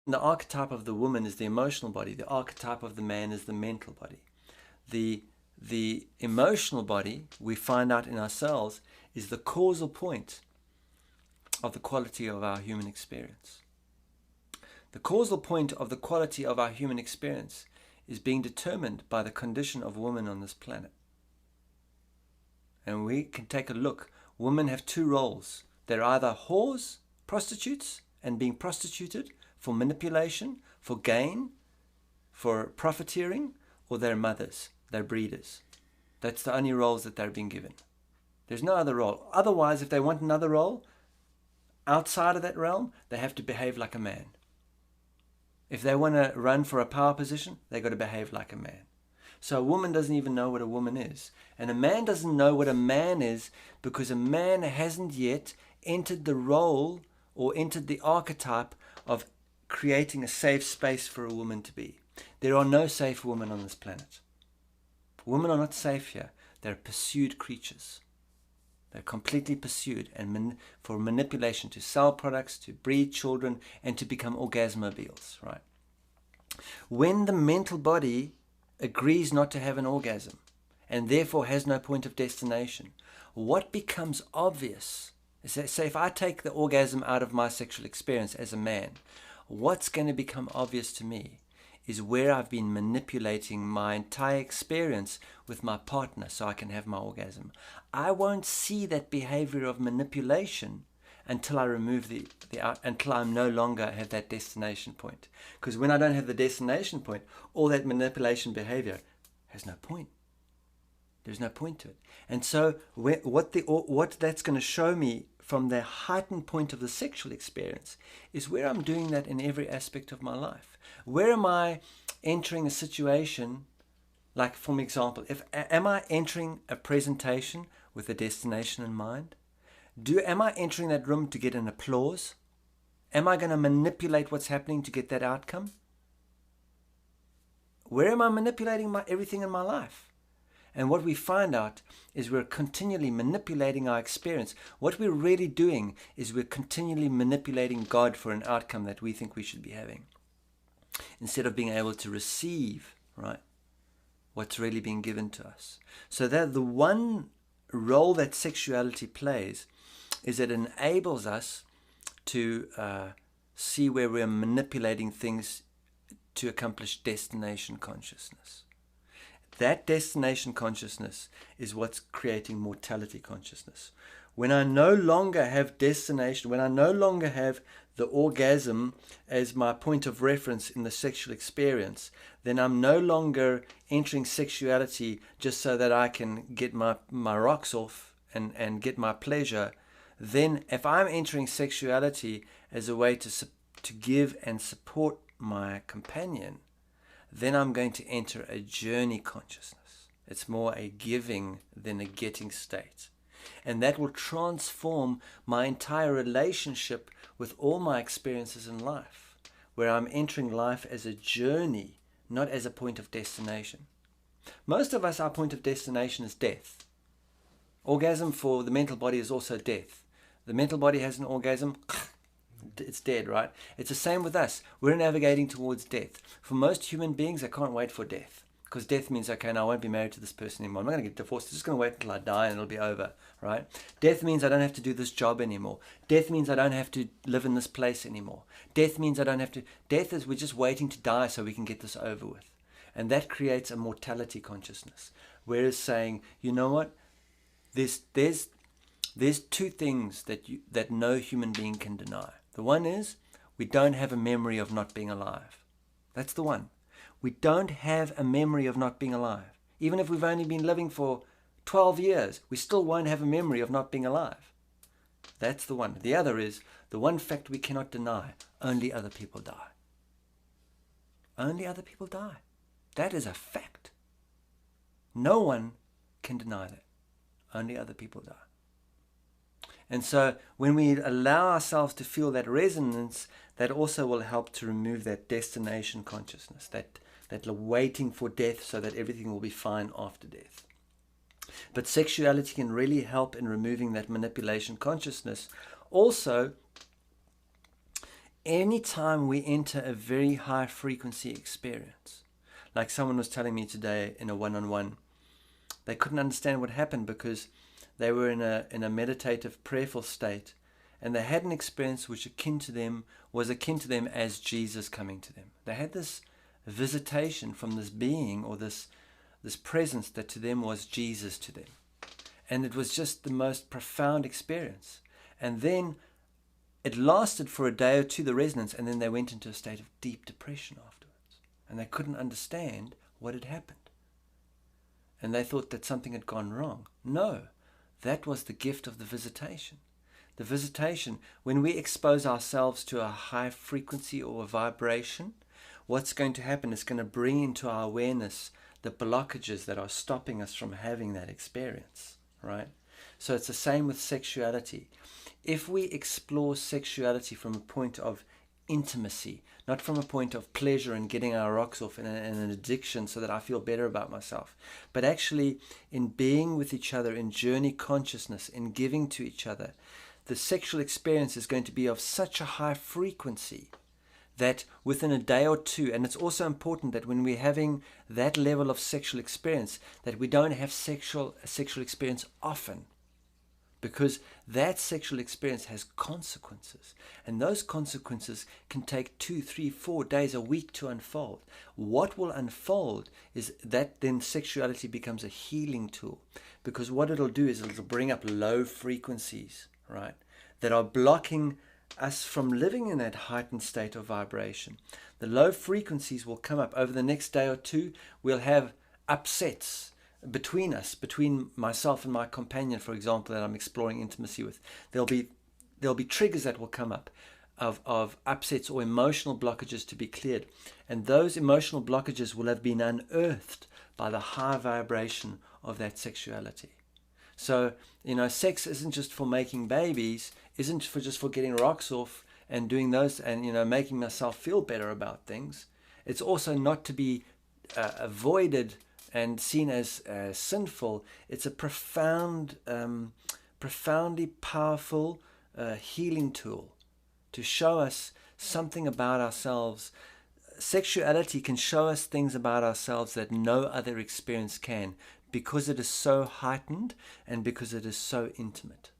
The archetype of the woman is the emotional body. The archetype of the man is the mental body. The emotional body, we find out in ourselves, is the causal point of the quality of our human experience. The causal point of the quality of our human experience is being determined by the condition of woman on this planet. And we can take a look. Women have two roles. They're either whores, prostitutes, and being prostituted for manipulation, for gain, for profiteering, or they're mothers, they're breeders. That's the only roles that they're being given. There's no other role. Otherwise, if they want another role outside of that realm, they have to behave like a man. If they want to run for a power position, they've got to behave like a man. So a woman doesn't even know what a woman is. And a man doesn't know what a man is because a man hasn't yet entered the role or entered the archetype of creating a safe space for a woman to be. There are no safe women on this planet. Women are not safe here. They're pursued creatures. They're completely pursued and for manipulation to sell products, to breed children, and to become orgasmobiles, right? When the mental body agrees not to have an orgasm and therefore has no point of destination, what becomes obvious? Say if I take the orgasm out of my sexual experience as a man, what's going to become obvious to me is where I've been manipulating my entire experience with my partner so I can have my orgasm. I won't see that behavior of manipulation until I remove until I no longer have that destination point. Because when I don't have the destination point, all that manipulation behavior has no point. There's no point to it. And so what that's going to show me from the heightened point of the sexual experience is where I'm doing that in every aspect of my life. Where am I entering a situation, like for example, am I entering a presentation with a destination in mind? Am I entering that room to get an applause? Am I going to manipulate what's happening to get that outcome? Where am I manipulating everything in my life? And what we find out is we're continually manipulating our experience. What we're really doing is we're continually manipulating God for an outcome that we think we should be having, instead of being able to receive, right, what's really being given to us. So that the one role that sexuality plays is it enables us to see where we're manipulating things to accomplish destination consciousness. That destination consciousness is what's creating mortality consciousness. When I no longer have destination, when I no longer have the orgasm as my point of reference in the sexual experience, then I'm no longer entering sexuality just so that I can get my rocks off and get my pleasure. Then if I'm entering sexuality as a way to give and support my companion, then I'm going to enter a journey consciousness. It's more a giving than a getting state. And that will transform my entire relationship with all my experiences in life, where I'm entering life as a journey, not as a point of destination. Most of us, our point of destination is death. Orgasm for the mental body is also death. The mental body has an orgasm, it's dead, right? It's the same with us. We're navigating towards death. For most human beings, they can't wait for death. Because death means, okay, now I won't be married to this person anymore. I'm not going to get divorced. I'm just going to wait until I die and it'll be over, right? Death means I don't have to do this job anymore. Death means I don't have to live in this place anymore. Death means I don't have to... Death is we're just waiting to die so we can get this over with. And that creates a mortality consciousness. Whereas saying, you know what? There's two things that no human being can deny. The one is we don't have a memory of not being alive. That's the one. We don't have a memory of not being alive. Even if we've only been living for 12 years, we still won't have a memory of not being alive. That's the one. The other is the one fact we cannot deny. Only other people die. Only other people die. That is a fact. No one can deny that. Only other people die. And so when we allow ourselves to feel that resonance, that also will help to remove that destination consciousness, that waiting for death so that everything will be fine after death. But sexuality can really help in removing that manipulation consciousness. Also, anytime we enter a very high frequency experience, like someone was telling me today in a one-on-one, they couldn't understand what happened because they were in a meditative, prayerful state, and they had an experience which was akin to them as Jesus coming to them. They had this visitation from this being or this presence that to them was Jesus to them. And it was just the most profound experience. And then it lasted for a day or two, the resonance, and then they went into a state of deep depression afterwards. And they couldn't understand what had happened. And they thought that something had gone wrong. No, that was the gift of the visitation. The visitation, when we expose ourselves to a high frequency or a vibration, what's going to happen is going to bring into our awareness the blockages that are stopping us from having that experience, right? So it's the same with sexuality. If we explore sexuality from a point of intimacy, not from a point of pleasure and getting our rocks off and an addiction so that I feel better about myself, but actually in being with each other, in journey consciousness, in giving to each other, the sexual experience is going to be of such a high frequency that within a day or two, and it's also important that when we're having that level of sexual experience, that we don't have sexual experience often, because that sexual experience has consequences, and those consequences can take 2, 3, 4 days, a week to unfold. What will unfold is that then sexuality becomes a healing tool, because what it'll do is it'll bring up low frequencies, right, that are blocking us from living in that heightened state of vibration. The low frequencies will come up. Over the next day or two, we'll have upsets between us, between myself and my companion, for example, that I'm exploring intimacy with. There'll be triggers that will come up of upsets or emotional blockages to be cleared. And those emotional blockages will have been unearthed by the high vibration of that sexuality. So, sex isn't just for making babies, isn't just for getting rocks off and doing those and, making myself feel better about things. It's also not to be avoided and seen as sinful. It's a profoundly powerful healing tool to show us something about ourselves. Sexuality can show us things about ourselves that no other experience can, because it is so heightened and because it is so intimate.